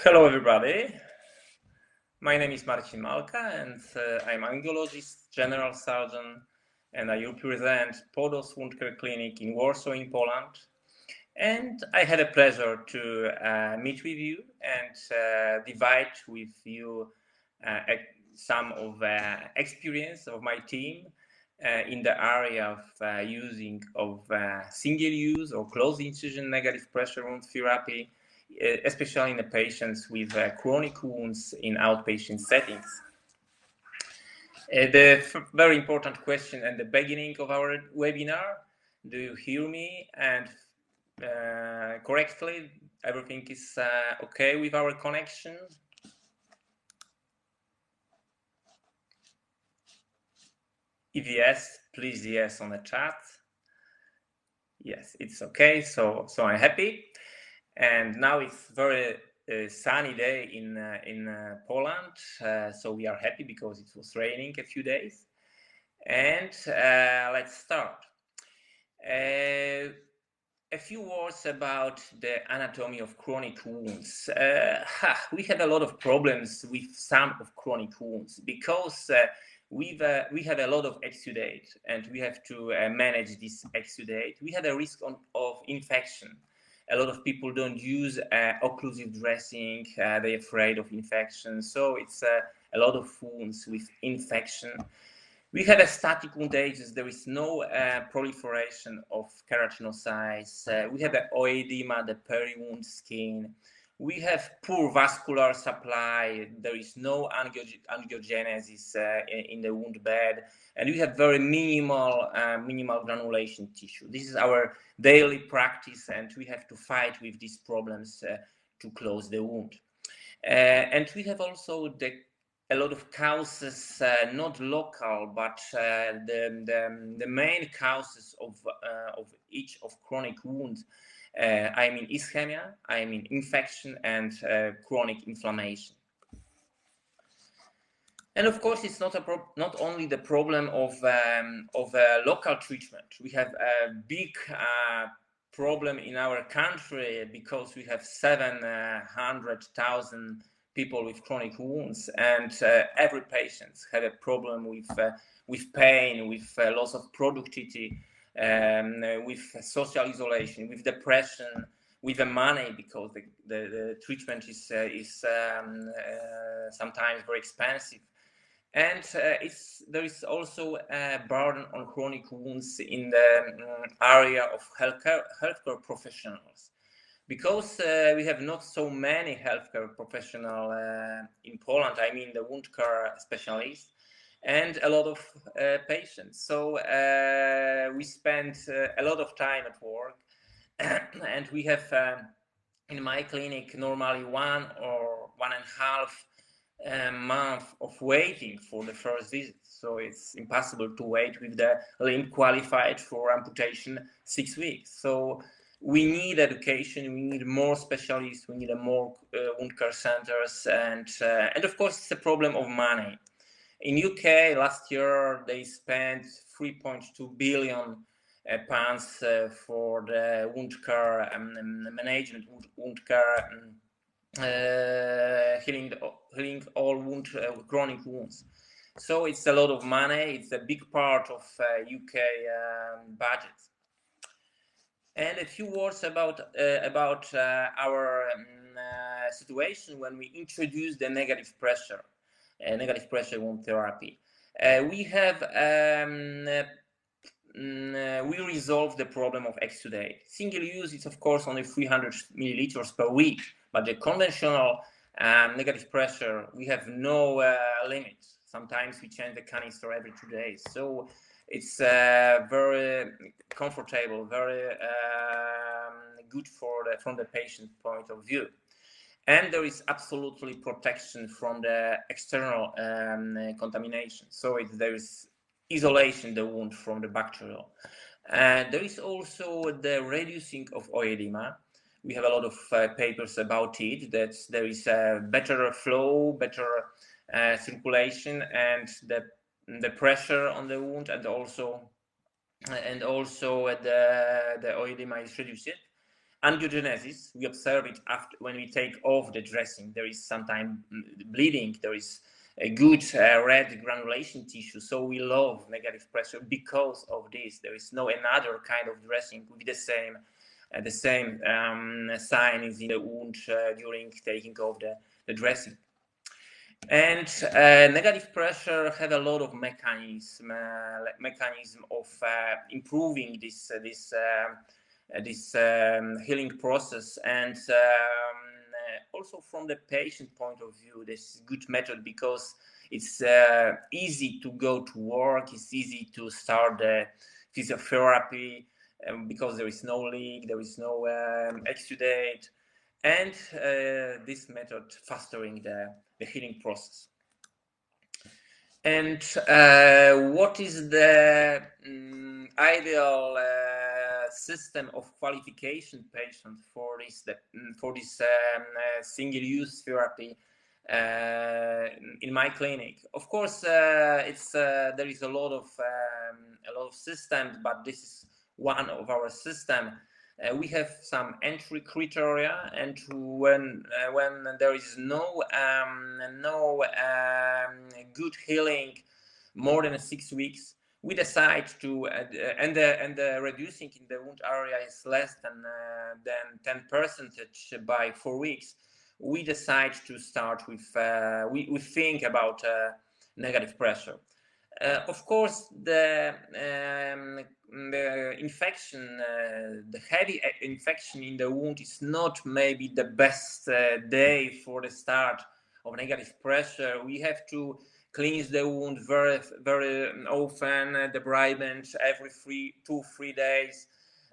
Hello, everybody. My name is Marcin Malka, and I'm angiologist, general surgeon, and I represent Podos Wound Care Clinic in Warsaw, in Poland. And I had a pleasure to meet with you and divide with you some of experience of my team in the area of using of single-use or closed incision negative pressure wound therapy, especially in the patients with chronic wounds in outpatient settings. The very important question at the beginning of our webinar: do you hear me and correctly? Everything is okay with our connection? If yes, please yes on the chat. Yes, it's okay. So I'm happy. And now it's very sunny day in Poland. So we are happy because it was raining a few days. And let's start. A few words about the anatomy of chronic wounds. We have a lot of problems with some of chronic wounds because we have a lot of exudate and we have to manage this exudate. We have a risk of infection. A lot of people don't use occlusive dressing. They're afraid of infection. So it's a lot of wounds with infection. We have a static wound agents. There is no proliferation of keratinocytes. We have the oedema, the peri-wound skin. We have poor vascular supply. There is no angiogenesis in the wound bed, and we have very minimal granulation tissue. This is our daily practice, and we have to fight with these problems to close the wound. And we have also a lot of causes, not local, but the main causes of each of chronic wounds. I mean ischemia, I mean infection, and chronic inflammation. And of course, it's not only the problem of local treatment. We have a big problem in our country because we have 700,000 people with chronic wounds, and every patient have a problem with pain, with loss of productivity, with social isolation, with depression, with the money, because the treatment is sometimes very expensive. And there is also a burden on chronic wounds in the area of healthcare professionals, because we have not so many healthcare professionals in Poland. I mean the wound care specialists and a lot of patients. So we spend a lot of time at work, and we have in my clinic normally 1 or 1.5 month of waiting for the first visit. So it's impossible to wait with the limb qualified for amputation 6 weeks. So we need education, we need more specialists, we need more wound care centers, and of course it's a problem of money. In UK last year they spent 3.2 billion pounds for the wound care management, wound care healing all chronic wounds. So it's a lot of money. It's a big part of UK budget. And a few words about our situation when we introduce the negative pressure wound therapy. We resolve the problem of exudate. Single use is of course only 300 milliliters per week, but the conventional negative pressure, we have no limit. Sometimes we change the canister every 2 days. So it's very comfortable, very good from the patient point of view. And there is absolutely protection from the external contamination. So there is isolation the wound from the bacterial. There is also the reducing of oedema. We have a lot of papers about it, that there is a better flow, better circulation, and the pressure on the wound, and also the oedema is reduced. Angiogenesis, we observe it after when we take off the dressing. There is sometimes bleeding. There is a good red granulation tissue. So we love negative pressure because of this. There is no another kind of dressing with the same signs in the wound during taking off the dressing. And negative pressure have a lot of mechanism of improving this healing process, and also from the patient point of view, this is a good method because it's easy to go to work, it's easy to start the physiotherapy because there is no leak, there is no exudate, and this method fostering the healing process. And what is the ideal system of qualification patient for this single-use therapy in my clinic? Of course, there is a lot of systems, but this is one of our system. We have some entry criteria, and when there is no good healing more than 6 weeks, we decide to and the reducing in the wound area is less than 10% by 4 weeks. We decide to start with we think about negative pressure. Of course, the infection, the heavy infection in the wound is not maybe the best day for the start of negative pressure. We have to cleanse the wound very, very often, debridement every 2-3 days,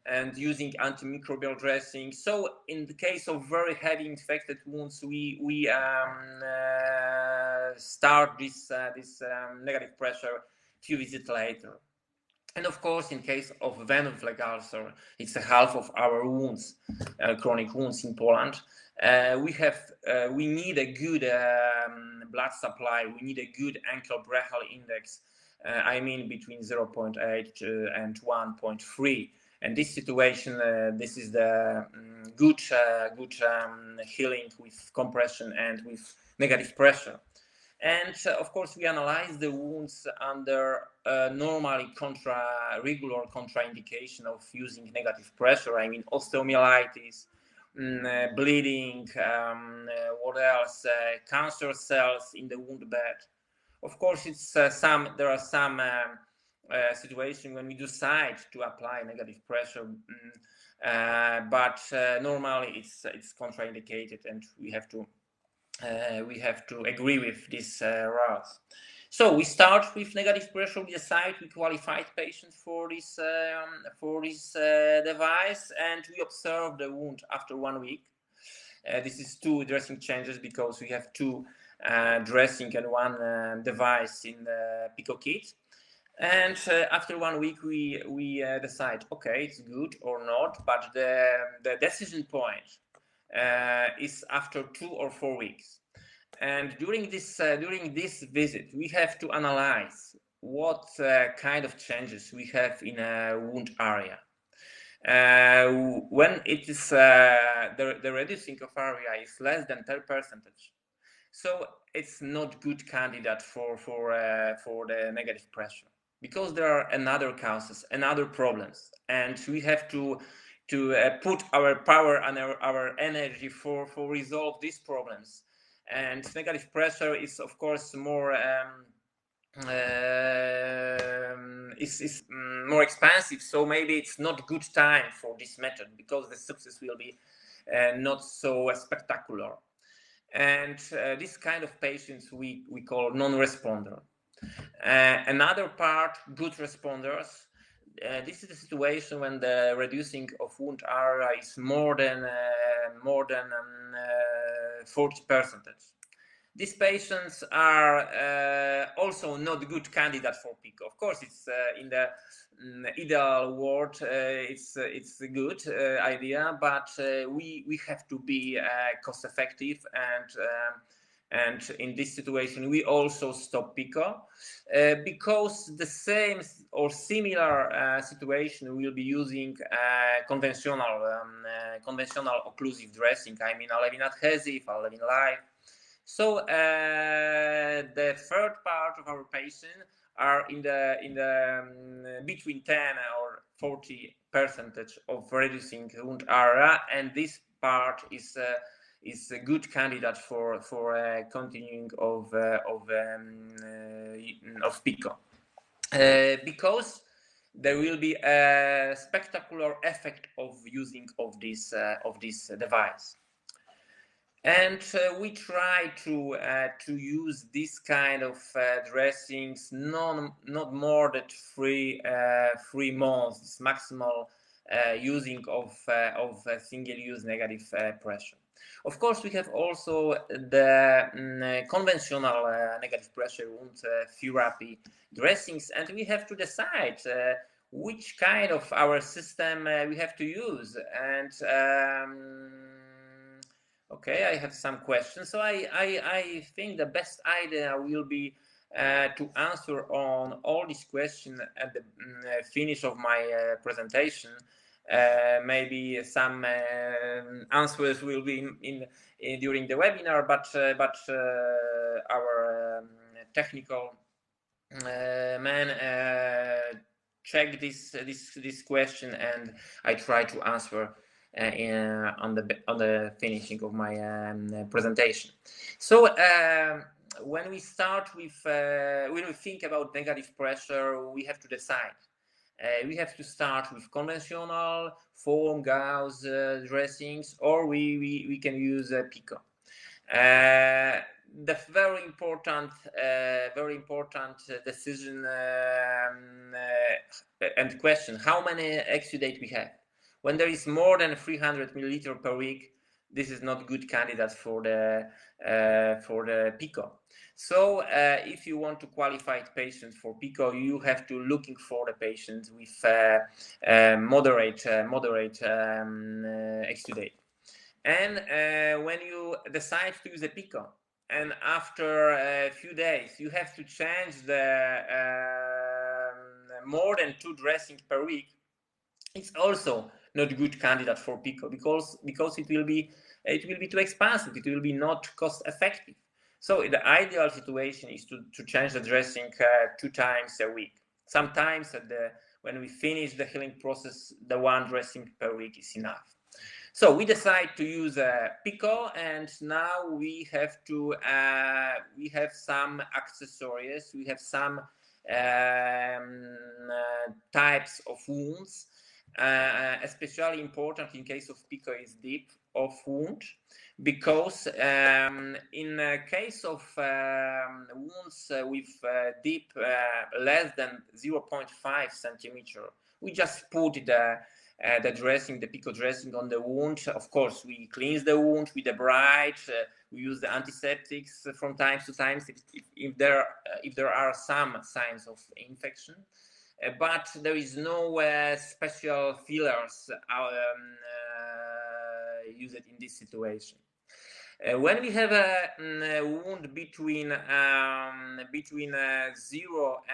and using antimicrobial dressing. So in the case of very heavy infected wounds, we start this negative pressure few visits later. And of course, in case of venous leg ulcer, it's a half of our wounds, chronic wounds in Poland. We need a good blood supply. We need a good ankle-brachial index. I mean between 0.8 and 1.3. And this situation, this is the good healing with compression and with negative pressure. And of course, we analyze the wounds under normally regular contraindication of using negative pressure. I mean osteomyelitis, bleeding, what else? Cancer cells in the wound bed. Of course, there are some situations when we decide to apply negative pressure, but normally it's contraindicated, and we have to agree with these rules. So we start with negative pressure. We decide we qualified patients for this device, and we observe the wound after 1 week. This is 2 dressing changes because we have 2 dressing and 1 device in the PICO kit. And after 1 week, we decide, okay, it's good or not, but the decision point is after 2 or 4 weeks. And during this visit, we have to analyze what kind of changes we have in a wound area. When it is the reducing of area is less than 10%, so it's not good candidate for the negative pressure, because there are another causes, another problems, and we have to put our power and our energy for resolve these problems. And negative pressure is of course more is more expensive, so maybe it's not good time for this method because the success will be not so spectacular. And this kind of patients we call non-responder. Another part, good responders. This is the situation when the reducing of wound area is more than 40%. These patients are also not good candidate for PICO. Of course, it's in the ideal world, it's a good idea, but we have to be cost effective, and And in this situation, we also stop PICO because the same or similar situation will be using conventional occlusive dressing. I mean, Alevin adhesive, Alevin live. So the third part of our patient are in the between 10 or 40% of reducing wound area, and this part is a good candidate for continuing of PICO because there will be a spectacular effect of using of this device. And we try to use this kind of dressings not more than 3 months maximal using of single-use negative pressure. Of course, we have also the conventional negative pressure wound therapy dressings, and we have to decide which kind of our system we have to use. And okay, I have some questions. So I think the best idea will be to answer on all these questions at the finish of my presentation. Maybe some answers will be in during the webinar, but our technical man check this question, and I try to answer on the finishing of my presentation. So when we start with when we think about negative pressure, we have to decide. We have to start with conventional foam gauze dressings, or we can use PICO. The very important decision and question: how many exudate we have? When there is more than 300 milliliters per week, this is not good candidate for the PICO. So if you want to qualify patients for PICO, you have to looking for the patients with moderate exudate. And when you decide to use a PICO, and after a few days you have to change the more than 2 dressings per week, it's also not a good candidate for PICO because it will be too expensive. It will be not cost effective. So the ideal situation is to change the dressing 2 times a week. Sometimes when we finish the healing process, the 1 dressing per week is enough. So we decide to use a PICO, and now we have some accessories. We have some types of wounds. Especially important in case of PICO is deep of wound, because in case of wounds with deep less than 0.5 centimeter, we just put the dressing, the PICO dressing on the wound. Of course, we cleanse the wound with the bright. We use the antiseptics from time to time if there are some signs of infection. But there is no special fillers used in this situation. When we have a wound between 0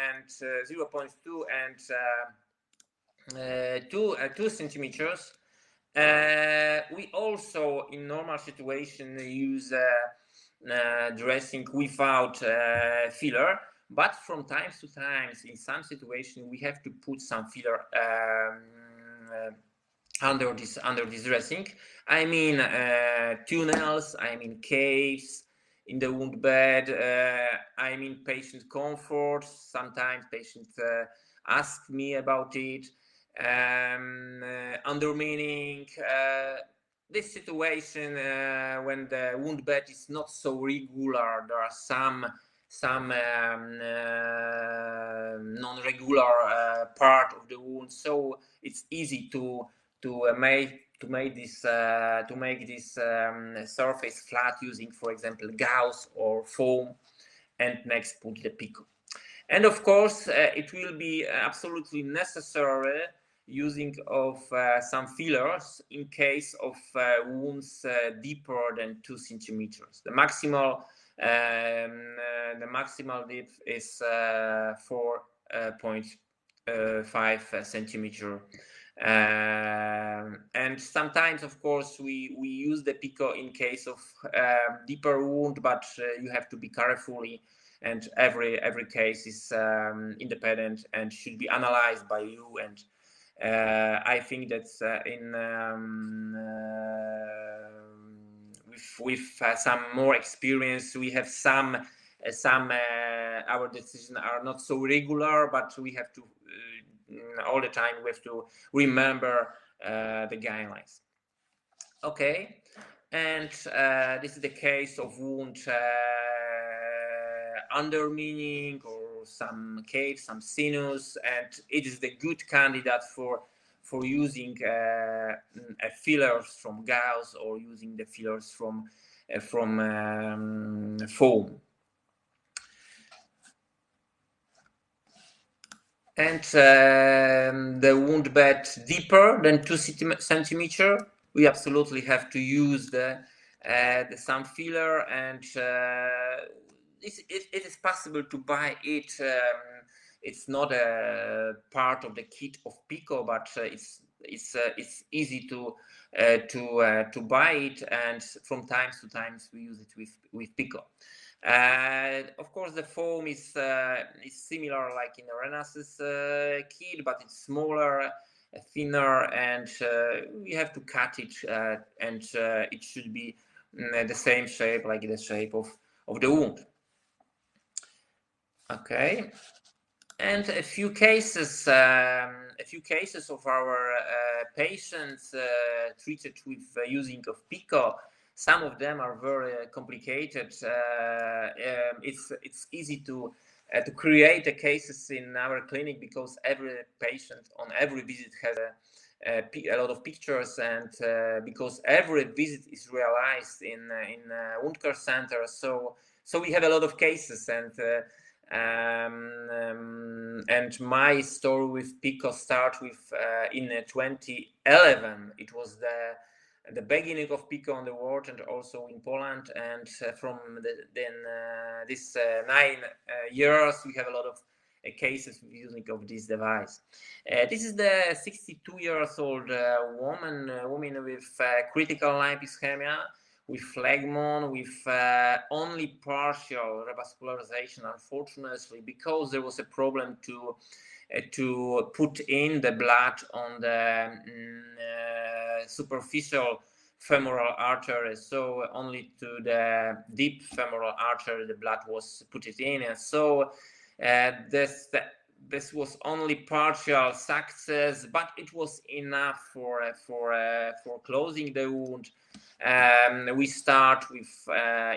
and 0.2 and 2 centimeters, we also in normal situation use dressing without filler. But from time to time, in some situations, we have to put some filler under this dressing. I mean tunnels, I mean caves in the wound bed, I mean patient comfort. Sometimes patients ask me about it. Undermining this situation when the wound bed is not so regular, there are some non-regular part of the wound, so it's easy to make this surface flat using, for example, gauze or foam, and next put the PICO. And of course, it will be absolutely necessary using of some fillers in case of wounds deeper than 2 centimeters. The maximal The maximal depth is 4.5 centimeter. And sometimes, of course, we use the Pico in case of deeper wound, but you have to be carefully, and every case is independent and should be analyzed by you. And I think that with some more experience, we have some our decisions are not so regular, but we have to all the time we have to remember the guidelines. Okay, and this is the case of wound undermining or some cave, some sinus, and it is the good candidate for using fillers from gauze or using the fillers from foam. And the wound bed deeper than 2 centimeter, we absolutely have to use the some filler, and it is possible to buy it. It's not a part of the kit of Pico, but it's easy to buy it, and from time to time we use it with Pico. Of course, the foam is similar like in Renas's kit, but it's smaller, thinner, and we have to cut it, and it should be the same shape, like the shape of the wound. Okay, and a few cases of our patients treated with using of Pico. Some of them are very complicated. It's easy to create the cases in our clinic because every patient on every visit has a lot of pictures, and because every visit is realized in wound care center, so we have a lot of cases, and my story with Pico started with in 2011. It was the beginning of Pico on the world and also in Poland, and from this 9 years we have a lot of cases using of this device. This is the 62-year-old woman with critical line ischemia, with phlegmon, with only partial revascularization, unfortunately, because there was a problem to put in the blood on the superficial femoral artery, so only to the deep femoral artery the blood was put it in, and so this was only partial success, but it was enough for closing the wound. We start with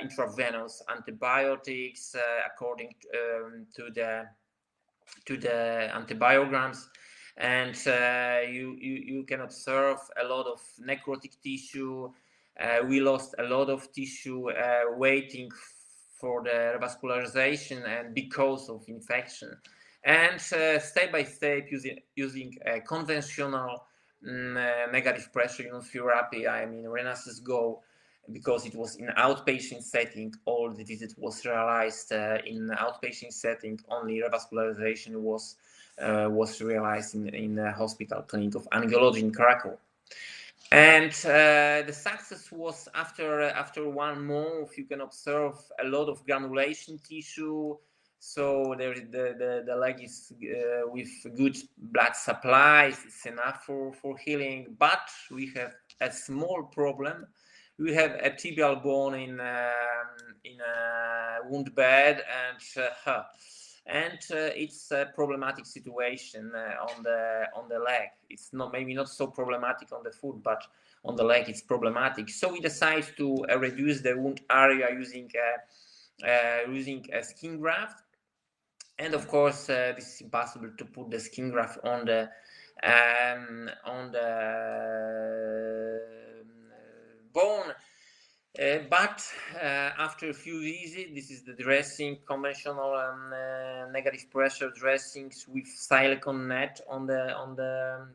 intravenous antibiotics according to the antibiograms, and you can observe a lot of necrotic tissue. We lost a lot of tissue waiting for the revascularization and because of infection. And step by step, using conventional negative pressure immunotherapy, I mean Renas's Go, because it was in outpatient setting, all the visit was realized in outpatient setting. Only revascularization was realized in the hospital clinic of angiology in Krakow. And the success was after 1 month. You can observe a lot of granulation tissue. So the leg is with good blood supply. It's enough for healing. But we have a small problem. We have a tibial bone in a wound bed, and it's a problematic situation on the leg. It's maybe not so problematic on the foot, but on the leg it's problematic. So we decide to reduce the wound area using a skin graft. And of course, this is impossible to put the skin graft on the bone. But after a few visits, this is the dressing, conventional negative pressure dressings with silicone net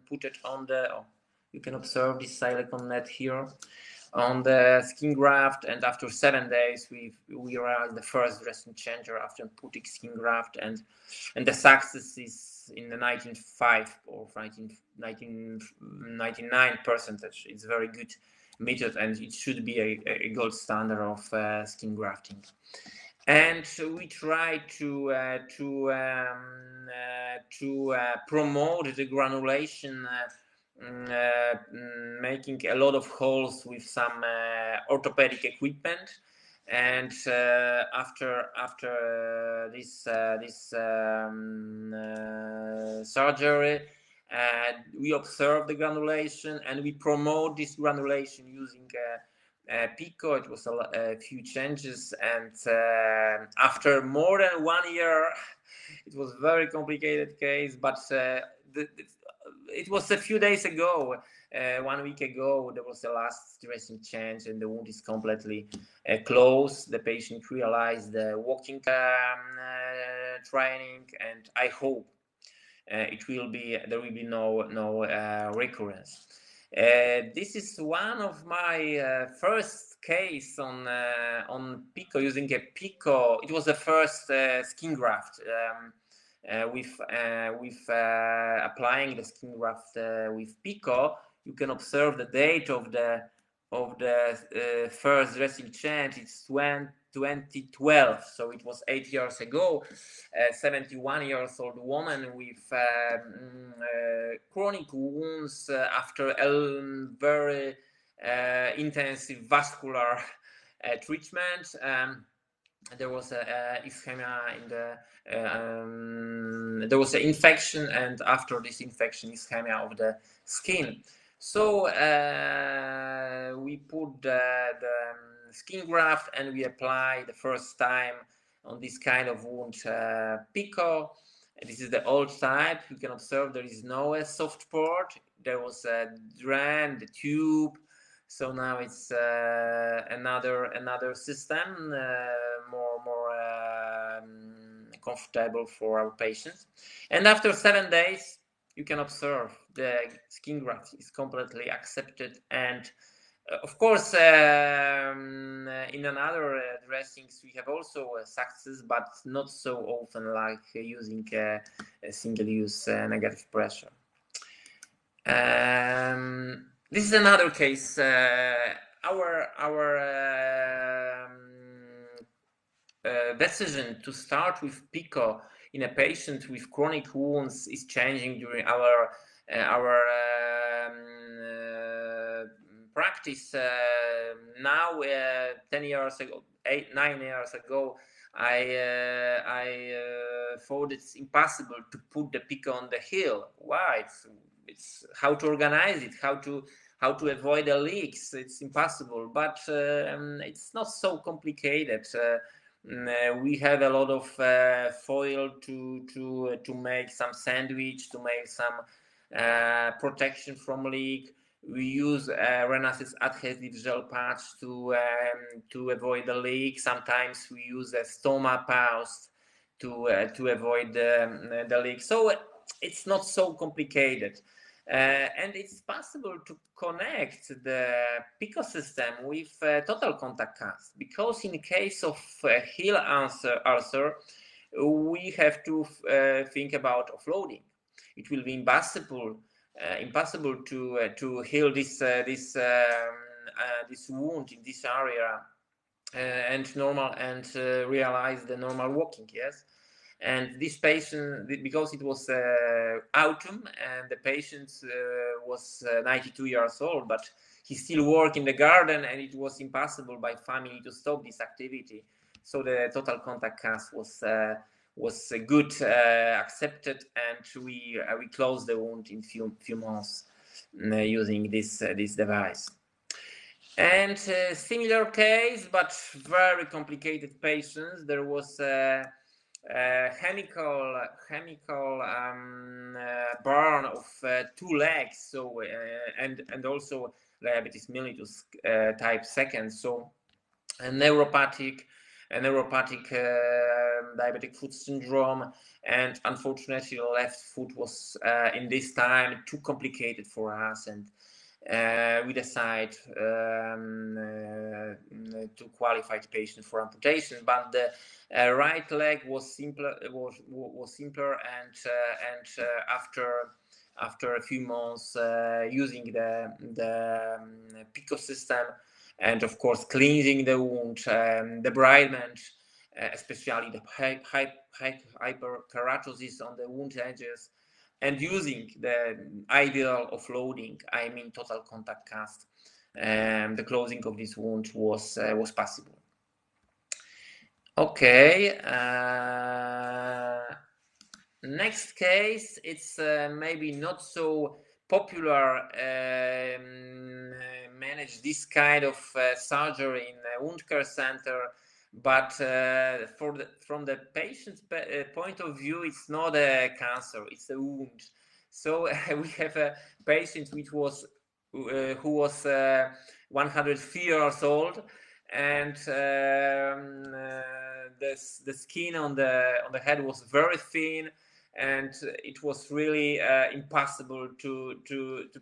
put it on the. Oh, you can observe this silicone net here. on the skin graft, and after 7 days we realized the first dressing changer after putting skin graft, and the success is in the 95 or 99%. It's very good method, and it should be a gold standard of skin grafting. And we try to promote the granulation, making a lot of holes with some orthopedic equipment. And after this surgery, we observe the granulation, and we promote this granulation using PICO. It was a few changes, and after more than 1 year, it was a very complicated case, but it was a few days ago, 1 week ago, there was the last dressing change, and the wound is completely closed. The patient realized the walking training, and I hope there will be no recurrence. This is one of my first case on PICO, using a PICO. It was the first skin graft with applying the skin graft with PICO. You can observe the date of the first dressing change. It's 2012, so it was 8 years ago. 71 years old woman with chronic wounds after a very intensive vascular treatment. There was a ischemia in the there was an infection, and after this infection, ischemia of the skin. So we put the skin graft, and we apply the first time on this kind of wound PICO. This is the old type. You can observe there is no soft port. There was a drain, the tube. So now it's another system, more comfortable for our patients. And after 7 days, you can observe the skin graft is completely accepted. And of course, in another dressings, we have also success, but not so often like using a single-use negative pressure. This is another case. Our decision to start with PICO in a patient with chronic wounds is changing during our practice. Now, 10 years ago, 9 years ago, I thought it's impossible to put the PICO on the heel. Why? It's how to organize it, how to avoid the leaks. It's impossible, but it's not so complicated. We have a lot of foil to make some sandwich, to make some protection from leak. We use Renaissance adhesive gel patch to avoid the leak. Sometimes we use a stoma paste to avoid the leak. So it's not so complicated. And it's possible to connect the PICO system with total contact cast, because in case of heel ulcer, we have to think about offloading. It will be impossible to heal this wound in this area and realize the normal walking. Yes. And this patient, because it was autumn, and the patient was 92 years old, but he still worked in the garden, and it was impossible by family to stop this activity. So the total contact cast was good, accepted, and we closed the wound in few months using this device. And similar case, but very complicated patients. There was chemical burn of 2 legs, so and also diabetes mellitus type 2. So a neuropathic diabetic foot syndrome, and unfortunately the left foot was in this time too complicated for us, and we decide to qualify the patient for amputation. But the right leg was simpler, and after a few months using the PICO system, and of course cleansing the wound, debridement, especially the hyperkeratosis on the wound edges, and using the ideal offloading, I mean total contact cast, the closing of this wound was possible. Okay. Next case, it's maybe not so popular manage this kind of surgery in a wound care center, but from the patient's point of view, it's not a cancer, it's a wound. So we have a patient who was 103 years old, and the skin on the head was very thin, and it was really impossible to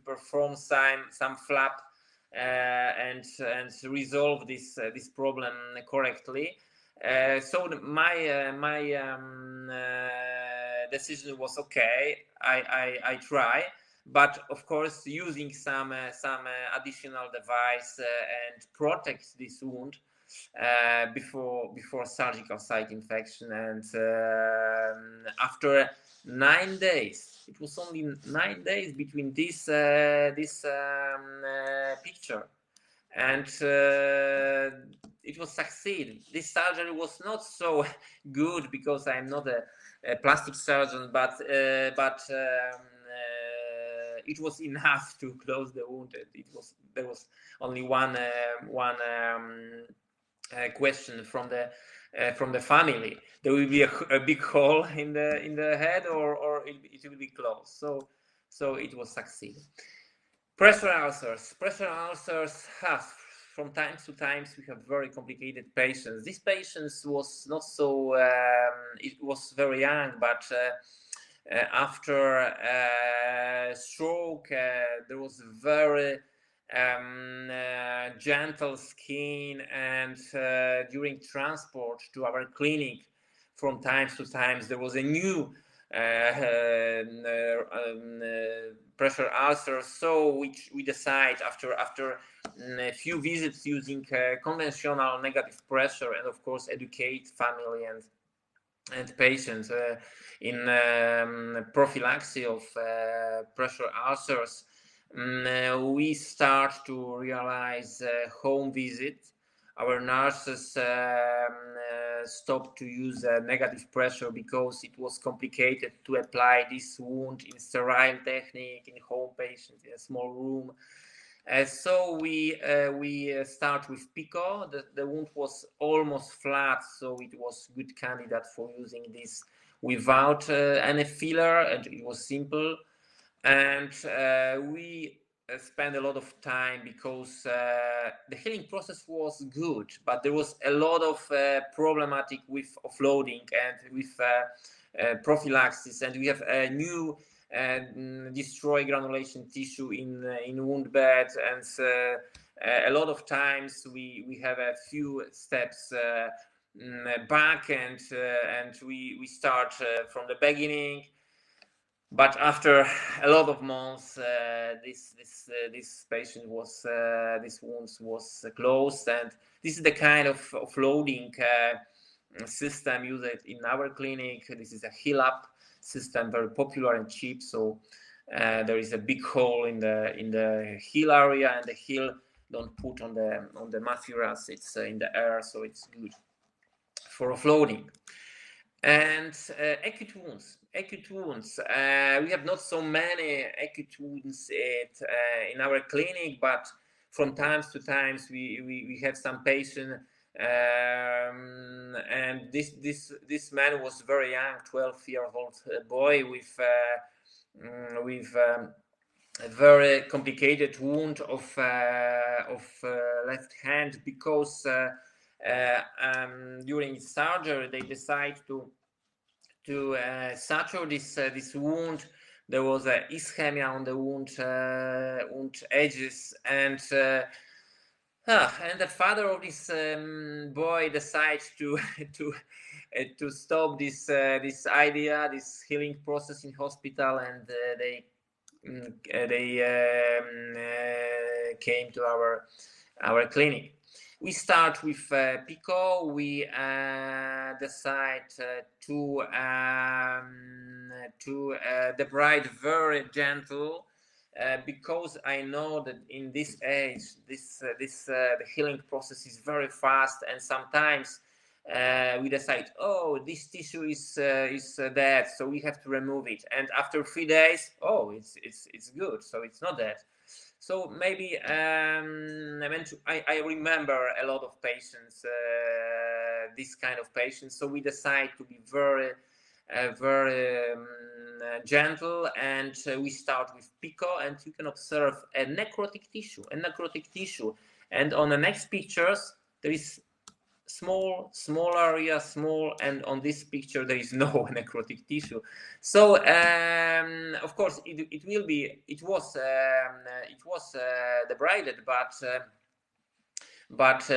perform some flap and resolve this problem correctly. So my decision was, okay, I try, but of course using some additional device and protect this wound before surgical site infection. And after 9 days, it was only 9 days between this picture, and it was succeed. This surgery was not so good because I'm not a plastic surgeon, but it was enough to close the wound. There was only one question from the family: there will be a big hole in the head, or it will be closed. So it was succeeded. Pressure ulcers. From time to time we have very complicated patients. These patients was not so. It was very young, but after stroke, there was very gentle skin, and during transport to our clinic, from time to time there was a new pressure ulcer. So we decide after a few visits using conventional negative pressure, and of course educate family and patients in prophylaxis of pressure ulcers. We start to realize home visit. Our nurses stopped to use negative pressure because it was complicated to apply this wound in sterile technique in home patients in a small room. So we start with PICO. The wound was almost flat, so it was good candidate for using this without any filler, and it was simple. And we spent a lot of time because the healing process was good, but there was a lot of problematic with offloading and with prophylaxis, and we have a new destroy granulation tissue in wound bed, and a lot of times we have a few steps back, and we start from the beginning. But after a lot of months, this patient was this wound was closed, and this is the kind of offloading system used in our clinic. This is a heel up system, very popular and cheap. So there is a big hole in the heel area, and the heel don't put on the matthias. It's in the air, so it's good for offloading. And acute wounds. We have not so many acute wounds in our clinic, but from time to time we have some patient. And this man was very young, 12-year-old boy with a very complicated wound of left hand, because during surgery they decide to suture this wound there was a ischemia on the wound edges, and the father of this boy decided to to stop this idea, this healing process in hospital, and they came to our clinic. We start with Pico. We decide to debride very gentle, because I know that in this age, the healing process is very fast, and sometimes we decide, oh, this tissue is dead, so we have to remove it. And after 3 days, oh, it's good, so it's not dead. So maybe I remember a lot of patients, this kind of patients. So we decide to be very gentle, and we start with Pico, and you can observe a necrotic tissue, and on the next pictures there is small area, and on this picture there is no necrotic tissue. So of course it was debrided, but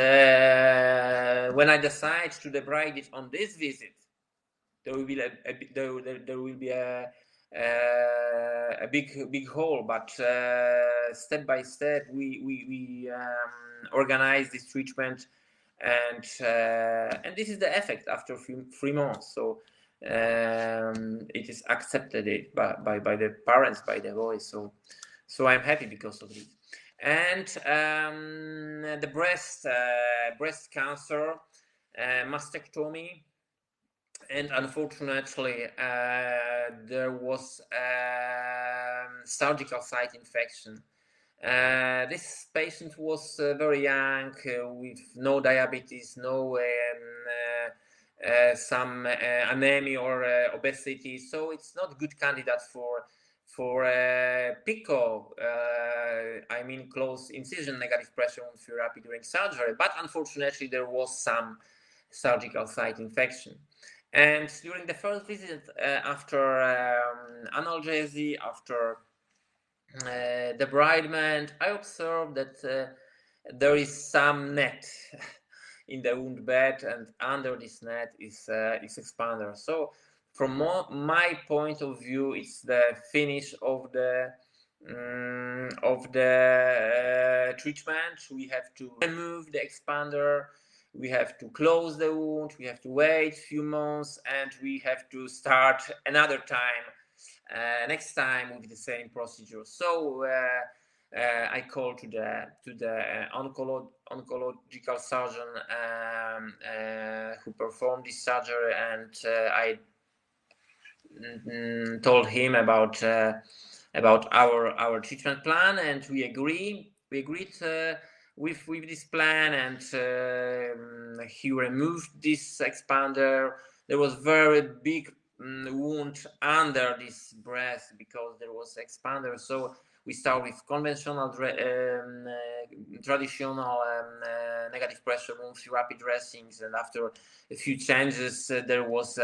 when I decide to debride it on this visit, there will be a big hole, but step by step we organize this treatment, and this is the effect after 3 months. So it is accepted by the parents, by the boys. So I'm happy because of this. And the breast cancer, mastectomy, and unfortunately there was surgical site infection. This patient was very young, with no diabetes, no some anemia or obesity, so it's not good candidate for Pico, I mean close incision negative pressure wound therapy during surgery. But unfortunately there was some surgical site infection. And during the first visit, after analgesia, after debridement, I observed that there is some net in the wound bed, and under this net is expander. So from my point of view, it's the finish of the treatment. We have to remove the expander, we have to close the wound, we have to wait a few months, and we have to start another time, next time, with the same procedure. So I called to the oncological surgeon who performed this surgery, and I told him about our treatment plan, and we agreed with this plan, and he removed this expander. There was very big wound under this breast because there was expander. So we start with conventional traditional negative pressure wound therapy dressings, and after a few changes there was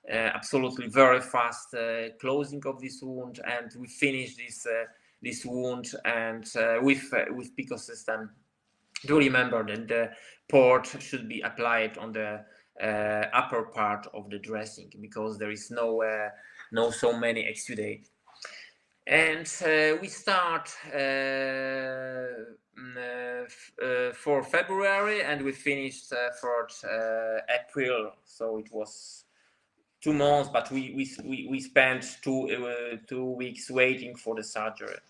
absolutely very fast closing of this wound, and we finished this wound, and with Pico system. Do remember that the port should be applied on the upper part of the dressing, because there is no so many exudate. And we start for February, and we finished for April. So it was 2 months, but we spent 2 weeks waiting for the surgery.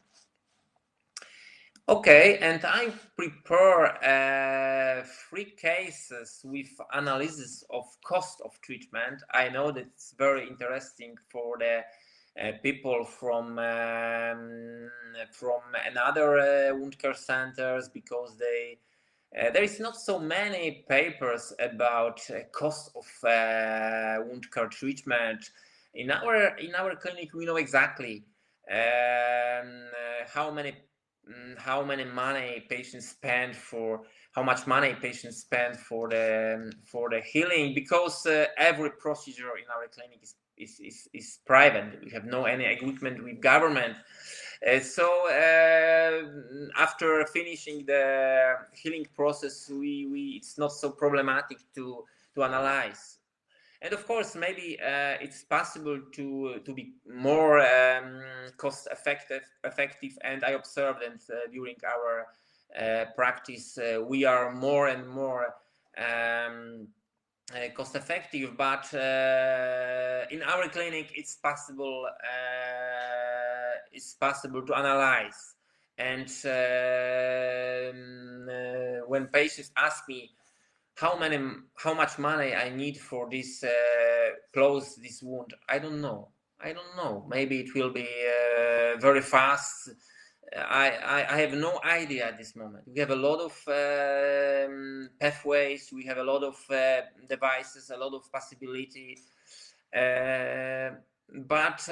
Okay, and I prepare 3 cases with analysis of cost of treatment. I know that it's very interesting for the people from another wound care centers, because there is not so many papers about cost of wound care treatment. In our clinic, we know exactly how much money patients spend for the healing, because every procedure in our clinic is private. We have no any agreement with government. So after finishing the healing process, it's not so problematic to analyze. And of course, maybe it's possible to be more cost effective. And I observed that during our practice, we are more and more cost effective. But in our clinic, it's possible to analyze. And when patients ask me how much money I need for this close this wound, I don't know. Maybe it will be very fast. I have no idea at this moment. We have a lot of pathways. We have a lot of devices, a lot of possibility. But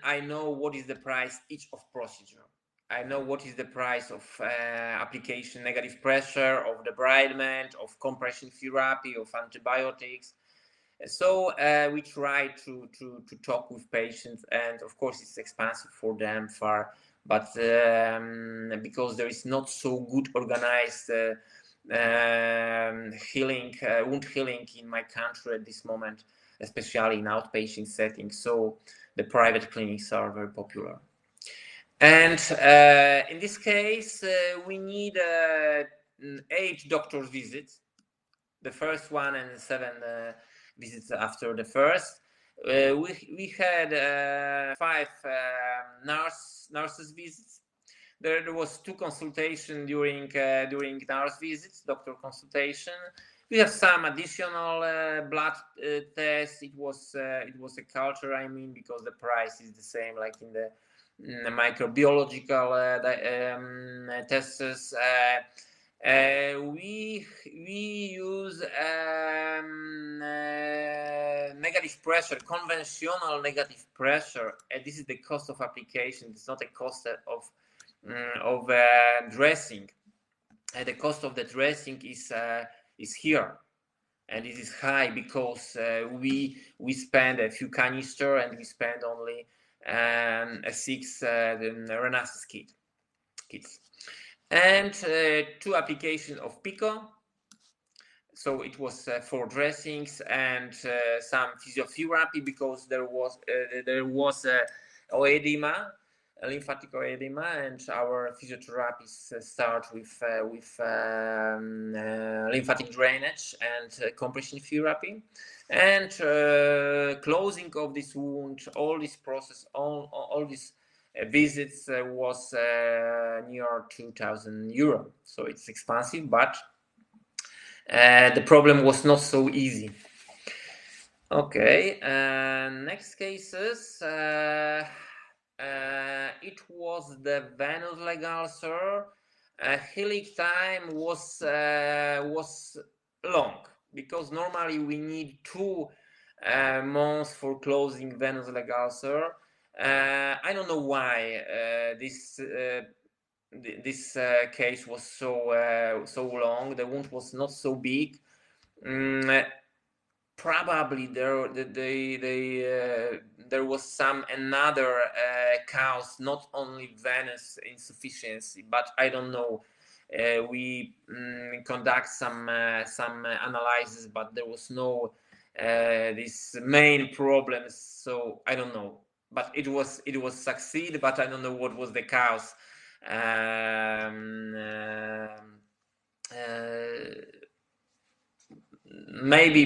I know what is the price each of procedure. I know what is the price of application negative pressure, of debridement, of compression therapy, of antibiotics. So we try to talk with patients, and of course it's expensive for them but because there is not so good organized wound healing in my country at this moment, especially in outpatient settings. So the private clinics are very popular. And in this case, we need 8 doctor's visits, the first one and 7 visits after the first. We had 5 nurses visits. There was 2 consultations during nurse visits, doctor consultation. We have some additional blood tests. It was a culture, I mean, because the price is the same like in the microbiological tests. We use negative pressure, conventional negative pressure. This is the cost of application. It's not a cost of dressing. The cost of the dressing is here, and it is high because we spend a few canister and we spend only a 6 Renaissance kits. And 2 applications of Pico. So it was 4 dressings and some physiotherapy because there was oedema, lymphatic oedema, and our physiotherapists start with lymphatic drainage and compression therapy, and closing of this wound. All this process, all these visits was near 2,000 euro. So it's expensive, but the problem was not so easy. Okay, next cases. It was the venous leg ulcer. Healing time was long because normally we need 2 months for closing venous leg ulcer. I don't know why this case was so long. The wound was not so big. Probably there was some another cause, not only venous insufficiency, but I don't know. We conduct some analysis, but there was no these main problems. So I don't know. But it was succeed. But I don't know what was the cause. Maybe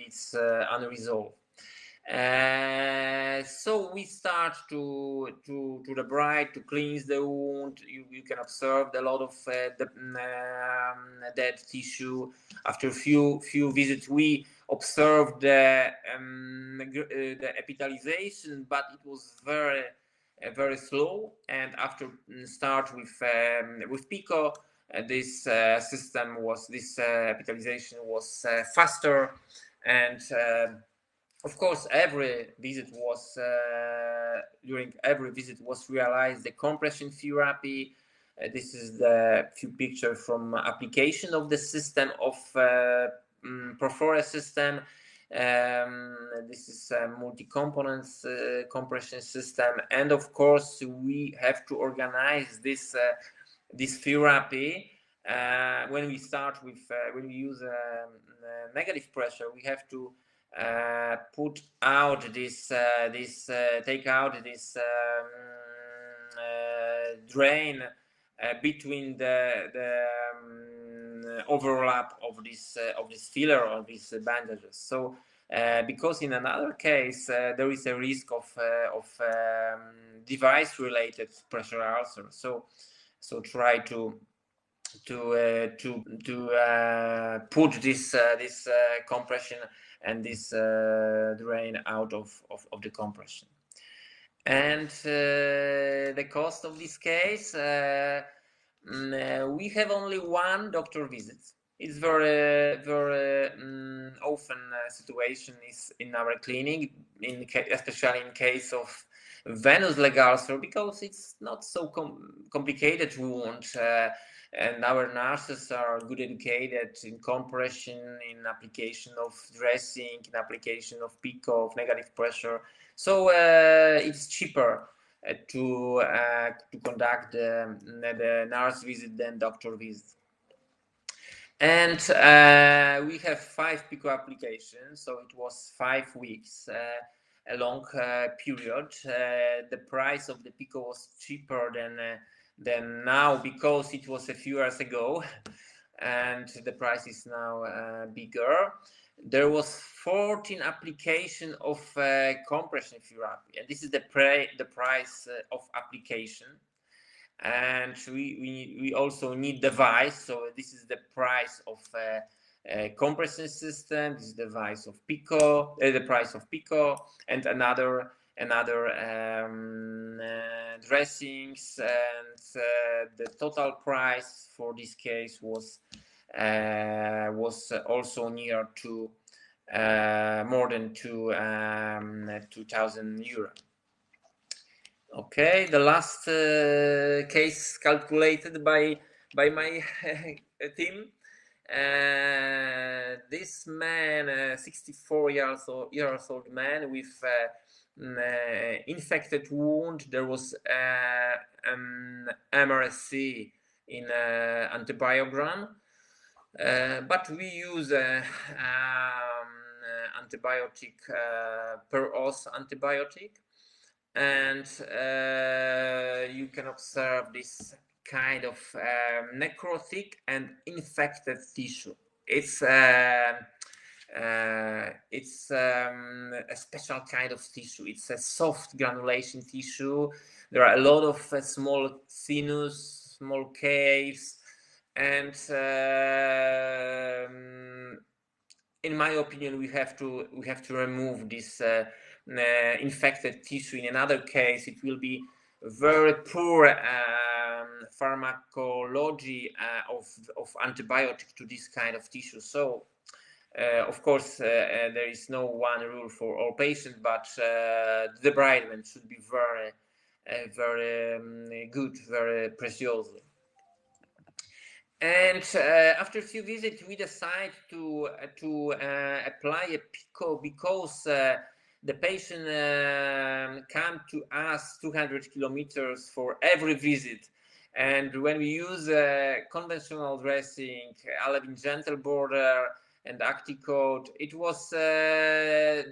it's unresolved. So we start to debride, to cleanse the wound. You can observe a lot of dead tissue. After a few visits, we observed the epithelialization, but it was very slow. And after start with Pico, this epithelialization was faster, and of course during every visit was realized the compression therapy. This is the few pictures from application of the system of Profora system. This is a multi-components compression system, and of course we have to organize this therapy. When we start with when we use negative pressure, we have to put out take out this drain between the overlap of this filler or these bandages. So because in another case there is a risk of device-related pressure ulcer. So try to put this compression and this drain out of the compression. And the cost of this case, we have only one doctor visit. It's very often situation is in our clinic, especially in case of venous leg ulcer, because it's not so complicated wound. And our nurses are good educated in compression, in application of dressing, in application of PICO, of negative pressure. So it's cheaper to conduct the nurse visit than doctor visit. And we have 5 PICO applications, so it was 5 weeks, a long period. The price of the PICO was cheaper than now because it was a few years ago, and the price is now bigger. There was 14 application of compression therapy, and this is the price of application. And we also need device, so this is the price of compression system. This is the price of PICO, and another dressings, and the total price for this case was also near to more than 2,000 euro. Okay, the last case calculated by my team. This man, 64 years old man with infected wound. There was an MRSC in antibiogram, but we use antibiotic per os antibiotic. And you can observe this kind of necrotic and infected tissue. It's a special kind of tissue. It's a soft granulation tissue. There are a lot of small sinus, small caves, and in my opinion, we have to remove this infected tissue. In another case, it will be very poor pharmacology of antibiotic to this kind of tissue. So, of course, there is no one rule for all patients, but the debridement should be very good, very preciously. And after a few visits, we decide to apply a PICO because the patient come to us 200 kilometers for every visit. And when we use conventional dressing, Alevin gentle border and Acticoat, it was the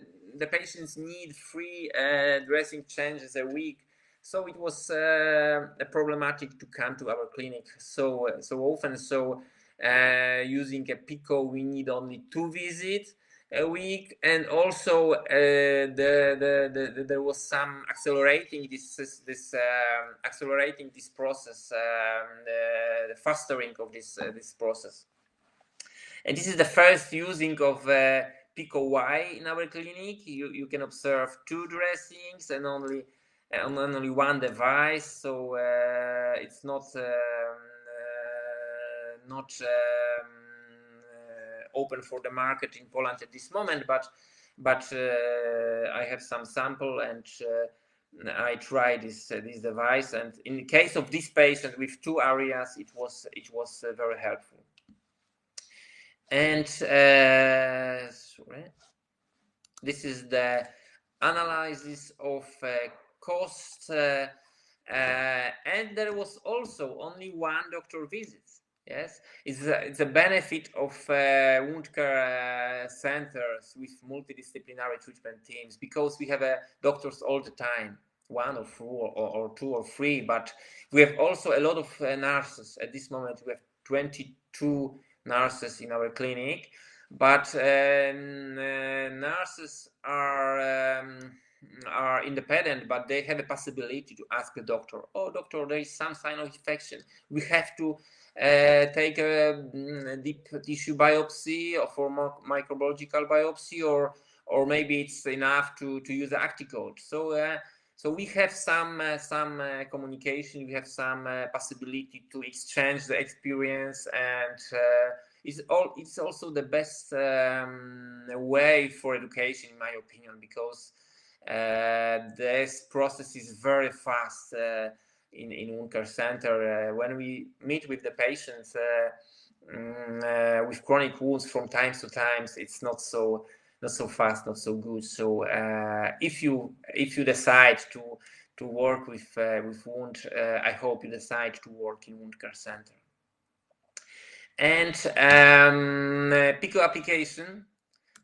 patients need 3 dressing changes a week. So it was problematic to come to our clinic so often. So using a PICO, we need only 2 visits a week, and also there was some accelerating this process, the fastering of this process. And this is the first using of PICO Y in our clinic. You can observe 2 dressings and only 1 device, so it's not open for the market in Poland at this moment, but I have some sample, and I tried this device, and in case of this patient with 2 areas, it was very helpful. And sorry. This is the analysis of costs, and there was also only one doctor visit. Yes, it's a benefit of wound care centers with multidisciplinary treatment teams, because we have doctors all the time, one or four or two or three, but we have also a lot of nurses. At this moment, we have 22 nurses in our clinic, but nurses are independent, but they have a possibility to ask the doctor, oh doctor, there is some sign of infection, we have to take a deep tissue biopsy or for microbiological biopsy, or maybe it's enough to use the Acticode. So we have some communication, we have some possibility to exchange the experience, and it's also the best way for education, in my opinion, because this process is very fast in wound care center. When we meet with the patients with chronic wounds from time to time, it's not so fast, not so good. So if you decide to work with wound, I hope you decide to work in wound care center. And PICO application,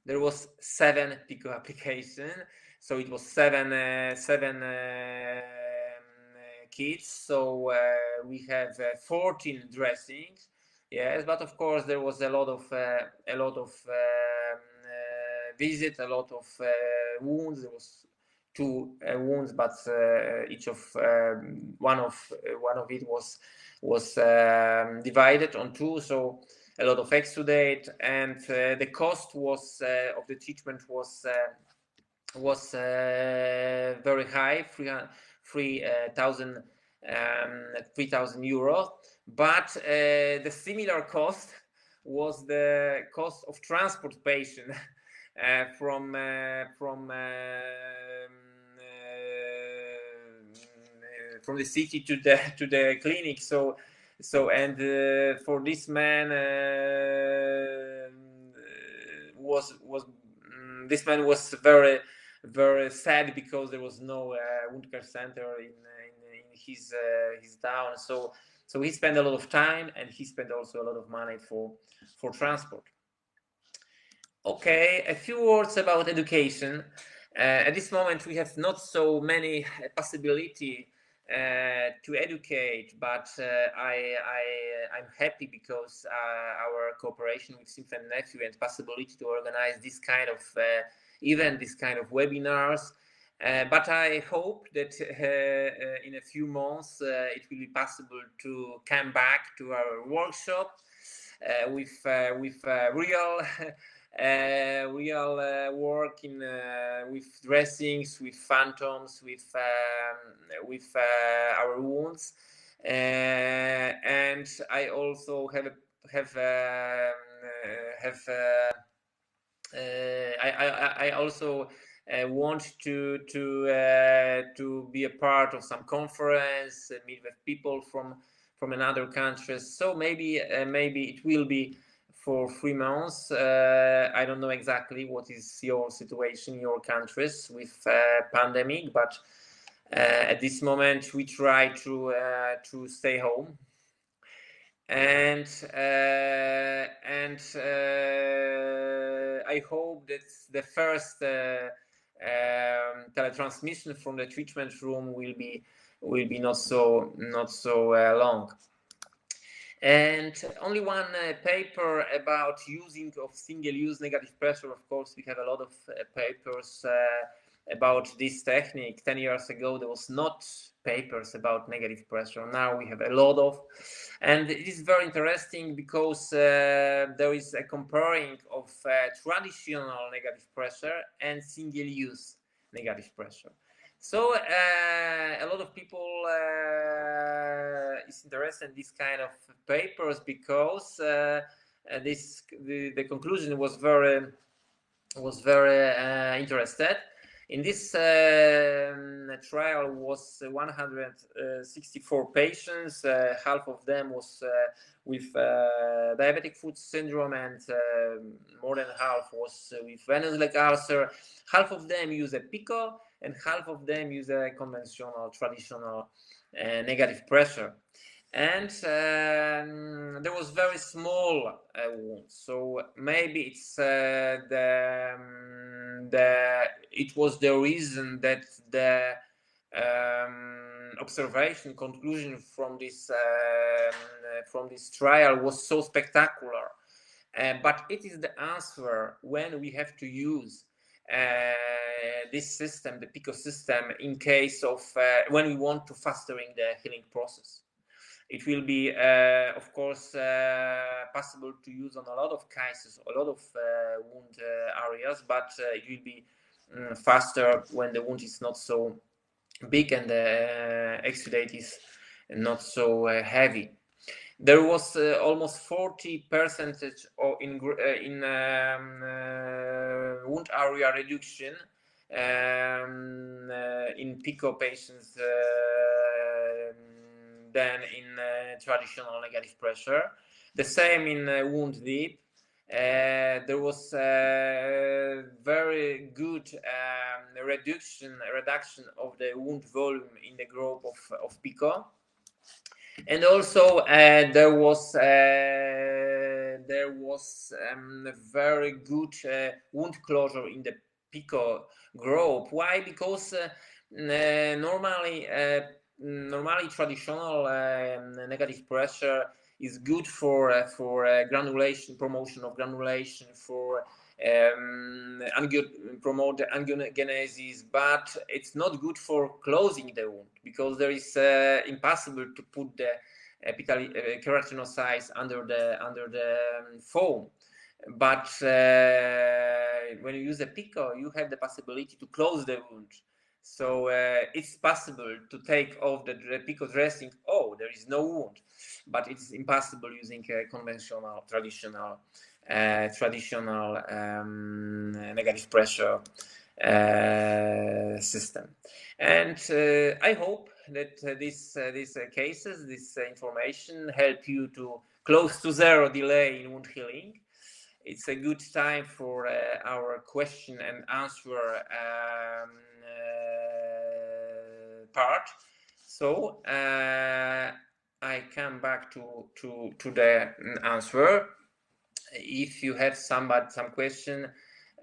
there was 7 PICO application, so it was seven kits. So we have 14 dressings. Yes, but of course there was a lot of visit, a lot of wounds. There was 2 wounds, but each of one of it was divided on 2, so a lot of exudate, and the cost was of the treatment was very high, 3,000 euros. But the similar cost was the cost of transportation from the city to the clinic. So and for this man this man was very sad, because there was no wound care center in his town. So he spent a lot of time, and he spent also a lot of money for transport. Okay, a few words about education. At this moment, we have not so many possibility to educate, but I'm happy because our cooperation with sNPWT and possibility to organize this kind of event, this kind of webinars. But I hope that in a few months it will be possible to come back to our workshop with real work with dressings, with phantoms, with our wounds, and I also I also want to be a part of some conference, meet with people from another countries. So maybe it will be for 3 months. I don't know exactly what is your situation in your countries with pandemic, but at this moment we try to stay home. And I hope that the first teletransmission from the treatment room will be not so long. And only one paper about using of single-use negative pressure. Of course, we have a lot of papers about this technique. 10 years ago, there was not papers about negative pressure. Now we have a lot of, and it is very interesting because there is a comparing of traditional negative pressure and single-use negative pressure. So a lot of people is interested in this kind of papers because the conclusion was very interested. In this trial was 164 patients. Half of them was with diabetic foot syndrome, and more than half was with venous leg ulcer. Half of them use a PICO, and half of them use a conventional, traditional negative pressure. And there was very small wound, so maybe it's it was the reason that the observation conclusion from this trial was so spectacular. But it is the answer when we have to use this system, the PICO system, in case of when we want to fastering the healing process. It will be, of course, possible to use on a lot of cases, a lot of wound areas, but it will be faster when the wound is not so big and the exudate is not so heavy. There was almost 40% in wound area reduction in PICO patients than in traditional negative pressure. The same in wound deep. There was very good reduction of the wound volume in the group of PICO. And also there was very good wound closure in the PICO group. Why? Because normally traditional negative pressure is good for granulation, promotion of granulation, for promote the angiogenesis, but it's not good for closing the wound, because there is impossible to put the keratinocytes under the foam. But when you use a PICO, you have the possibility to close the wound. So it's possible to take off the PICO dressing. Oh, there is no wound, but it's impossible using a conventional, traditional negative pressure system. And I hope that these cases, this information, help you to close to zero delay in wound healing. It's a good time for our question and answer part. So I come back to the answer. If you have some question,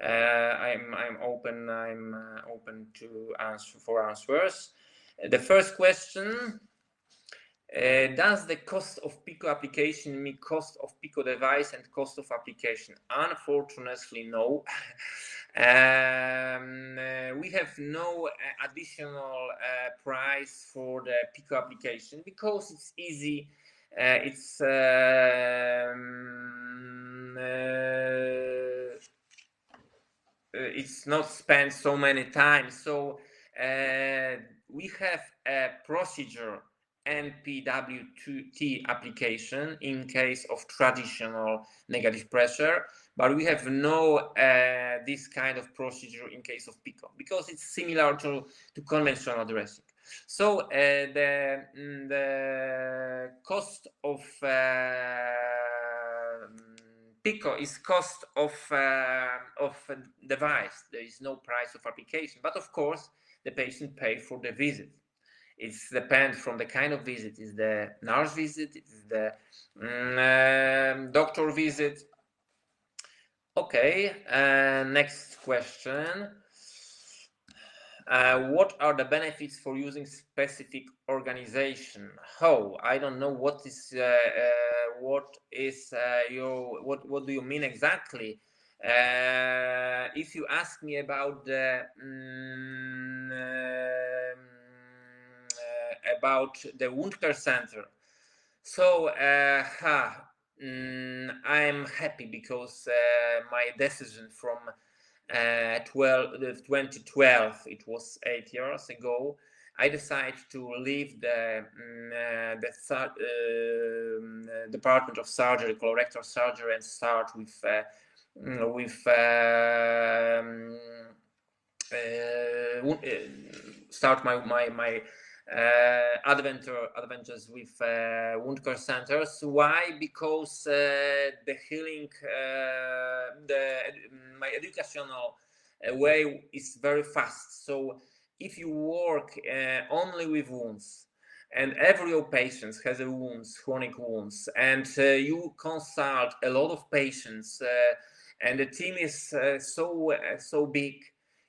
I'm open. I'm open to answers. The first question: does the cost of PICO application mean cost of PICO device and cost of application? Unfortunately, no. We have no additional price for the PICO application because it's easy. It's not spent so many times. So we have a procedure, sNPWT application, in case of traditional negative pressure, but we have no this kind of procedure in case of PICO, because it's similar to conventional dressing. So the cost of PICO is cost of device. There is no price of application, but of course the patient pay for the visit. It depends from the kind of visit. Is the nurse visit? Is the doctor visit? Okay. Next question. What are the benefits for using specific organization? Oh, I don't know what is what do you mean exactly? If you ask me about the wound care center, so I'm happy because my decision from 2012, it was 8 years ago, I decided to leave the department of surgery, colorectal surgery, and start with start my adventures with wound care centers. Why? Because the healing, my educational way is very fast. So if you work only with wounds, and every patient has a wounds, chronic wounds, and you consult a lot of patients, and the team is so big,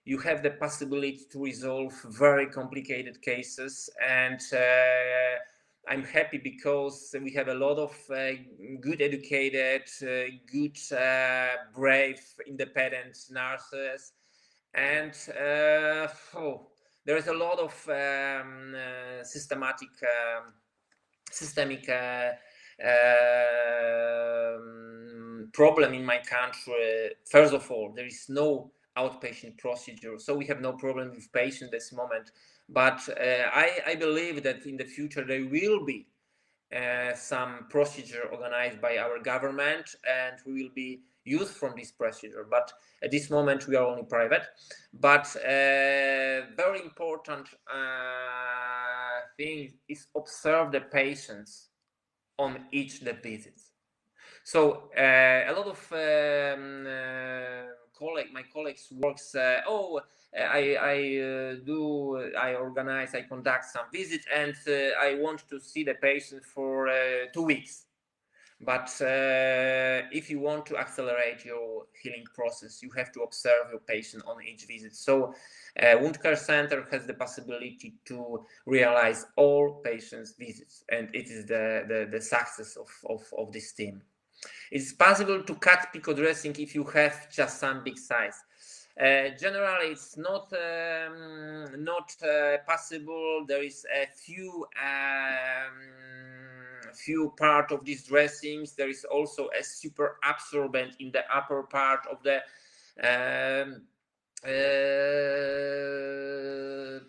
you have the possibility to resolve very complicated cases. And I'm happy because we have a lot of good educated, good, brave, independent nurses. And there is a lot of systemic problem in my country. First of all, there is no outpatient procedure, so we have no problem with patients at this moment. But I believe that in the future there will be some procedure organized by our government, and we will be used from this procedure. But at this moment we are only private. But very important thing is observe the patients on each the visits. So a lot of my colleagues works. I organize, I conduct some visits, and I want to see the patient for 2 weeks. But if you want to accelerate your healing process, you have to observe your patient on each visit. So wound care center has the possibility to realize all patients' visits, and it is the success of this team. It's possible to cut pico dressing if you have just some big size. Generally, it's not possible. There is a few part of these dressings. There is also a super absorbent in the upper part of the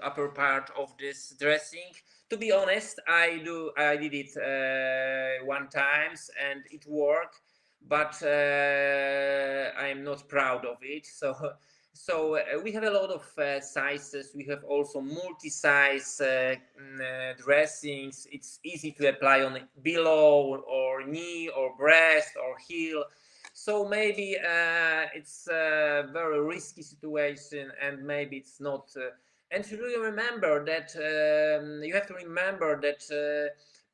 upper part of this dressing. To be honest, I did it one times and it worked, but I'm not proud of it. So we have a lot of sizes. We have also multi-size dressings. It's easy to apply on below or knee or breast or heel. So maybe it's a very risky situation, and maybe it's not. And you really remember that you have to remember that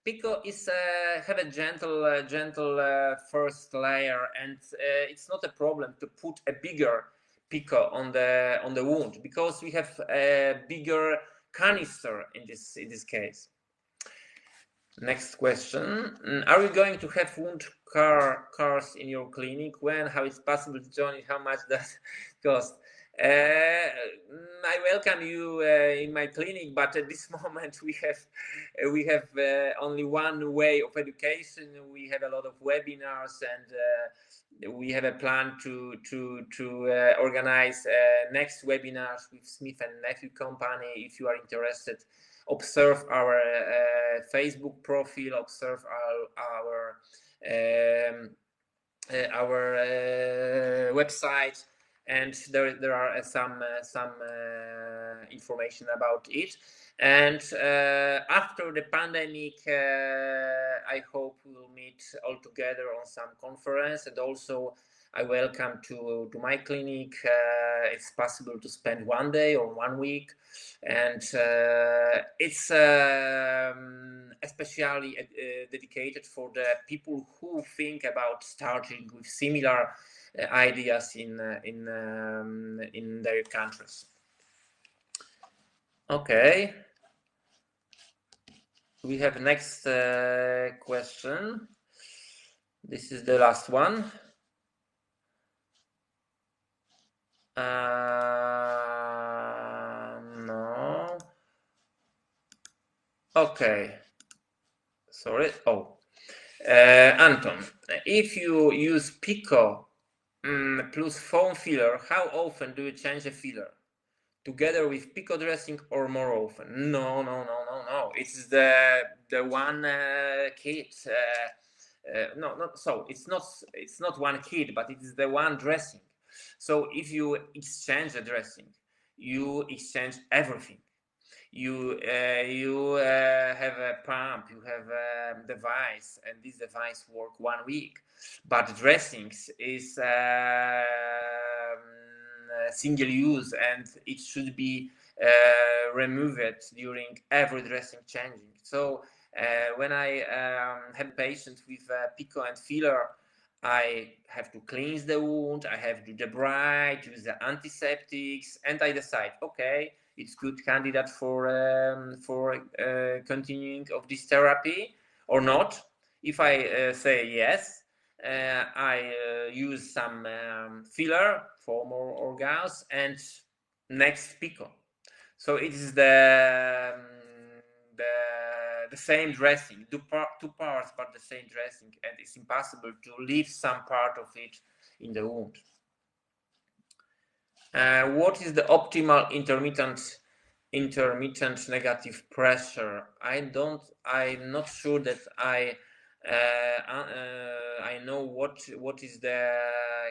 pico is have a gentle first layer, and it's not a problem to put a bigger pico on the wound, because we have a bigger canister in this case. Next question. Are you going to have wound cars in your clinic? When? How is possible to join? How much does it cost? I welcome you in my clinic, but at this moment we have only one way of education. We have a lot of webinars, and we have a plan to organize next webinars with Smith and Nephew company. If you are interested, observe our Facebook profile, observe our website, and there are some information about it. And after the pandemic, I hope we will meet all together on some conference. And also I welcome to my clinic. It's possible to spend 1 day or 1 week, and it's especially dedicated for the people who think about starting with similar ideas in their countries. Okay, we have next question. This is the last one. No. Okay. Sorry. Anton, if you use pico plus foam filler, how often do you change the filler? Together with pico dressing or more often? No. It's the one kit. No. So it's not one kit, but it is the one dressing. So if you exchange the dressing, you exchange everything. You have a pump, you have a device, and this device work 1 week. But dressings is single use, and it should be removed during every dressing changing. So when I have patients with pico and filler, I have to cleanse the wound, I have to debride, use the antiseptics, and I decide, okay, it's good candidate for continuing of this therapy or not. If I say yes, I use some filler for more organs and next pico. So it is the same dressing, two parts, but the same dressing, and it's impossible to leave some part of it in the wound. What is the optimal intermittent negative pressure? I'm not sure that I know what is the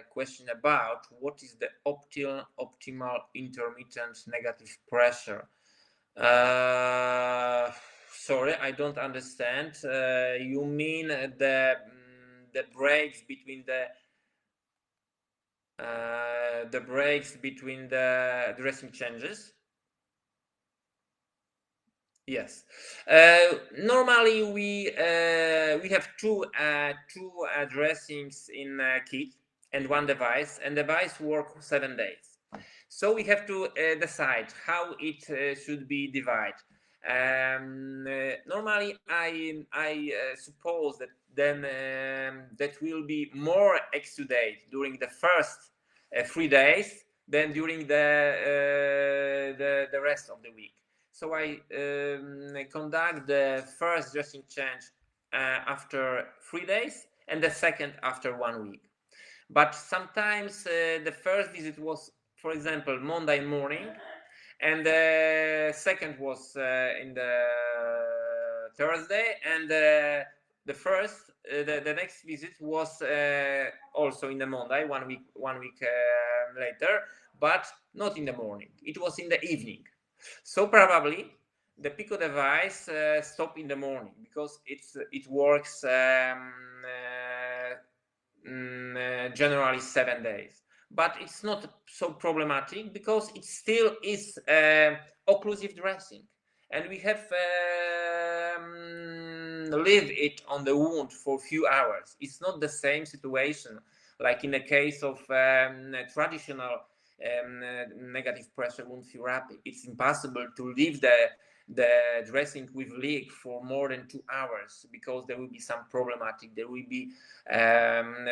question about. What is the optimal intermittent negative pressure? Sorry, I don't understand. You mean the breaks between the dressing changes? Yes. Normally we have two dressings in kit and one device, and device work 7 days. So we have to decide how it should be divided. Normally, I suppose that then that will be more exudate during the first 3 days than during the rest of the week. So I conduct the first dressing change after 3 days and the second after 1 week. But sometimes the first visit was, for example, Monday morning, and the second was in the Thursday, and the next visit was also in the Monday, 1 week later, but not in the morning. It was in the evening. So probably the Pico device stop in the morning because it works generally 7 days. But it's not so problematic because it still is occlusive dressing, and we have leave it on the wound for a few hours. It's not the same situation like in the case of traditional negative pressure wound therapy. It's impossible to leave the dressing with leak for more than 2 hours because there will be some problematic. There will be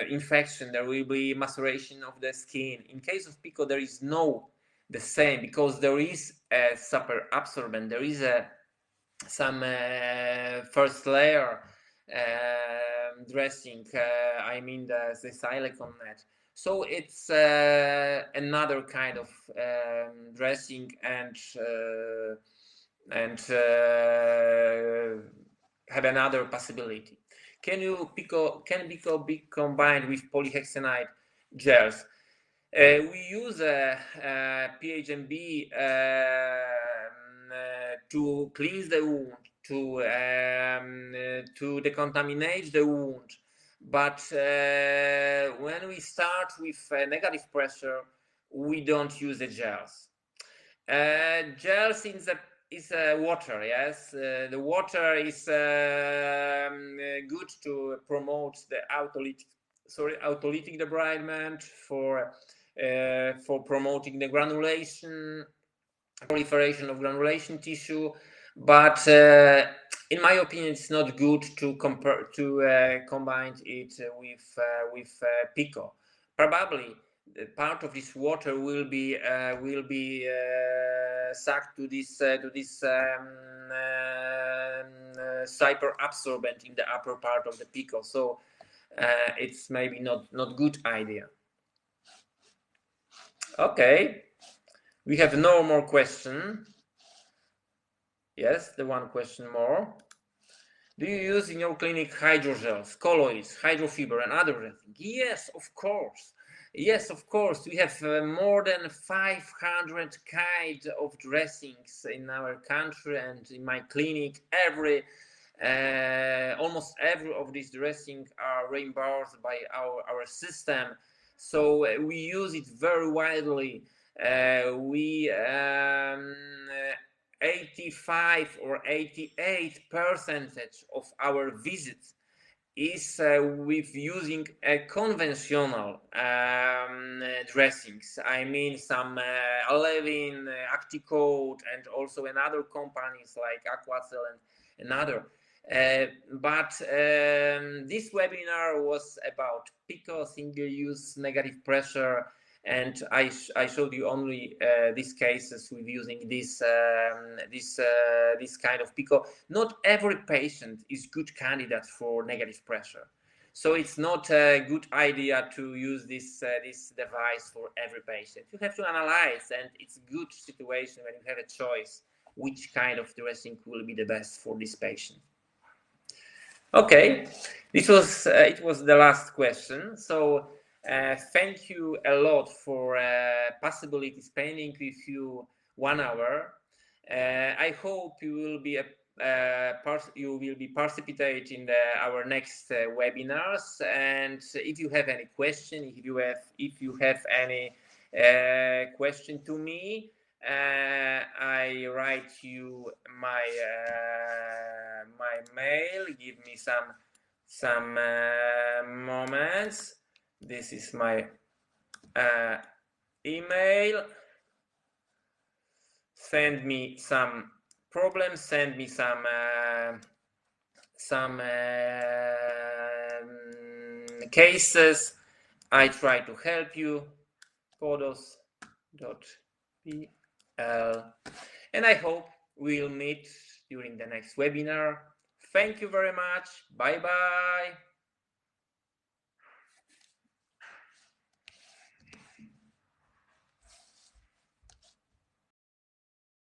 infection. There will be maceration of the skin. In case of Pico, there is no the same because there is a super absorbent. There is some first layer dressing. I mean the silicone net. So it's another kind of dressing and have another possibility. Can Pico be combined with polyhexanide gels? We use PHMB to cleanse the wound, to decontaminate the wound. But when we start with negative pressure, we don't use the gels. Gels is water, yes. The water is good to promote the autolytic debridement, for promoting the granulation, proliferation of granulation tissue. But in my opinion, it's not good to combine it with Pico. Probably part of this water will be sucked to this super absorbent in the upper part of the Pico. So it's maybe not good idea. Okay, we have no more question. Yes, the one question more. Do you use in your clinic hydrogels, colloids, hydrofiber, and other dressing? Yes, of course. Yes, of course. We have more than 500 kinds of dressings in our country and in my clinic. Almost every of these dressings are reimbursed by our system, so we use it very widely. We 85 or 88% of our visits is with using conventional dressings. I mean, some Levin, Acticode, and also another companies like Aquacel and another. But this webinar was about PICO, single-use negative pressure, and I showed you only these cases with using this kind of PICO. Not every patient is good candidate for negative pressure, so it's not a good idea to use this device for every patient. You have to analyze, and it's a good situation when you have a choice which kind of dressing will be the best for this patient. Okay, this was it was the last question. So thank you a lot for possibility spending with you 1 hour. I hope you will be participating in our next webinars. And if you have any question, if you have any question to me, I write you my mail. Give me some moments. This is my email. Send me some problems. Send me some cases. I try to help you. Podos.pl, and I hope we'll meet during the next webinar. Thank you very much. Bye bye.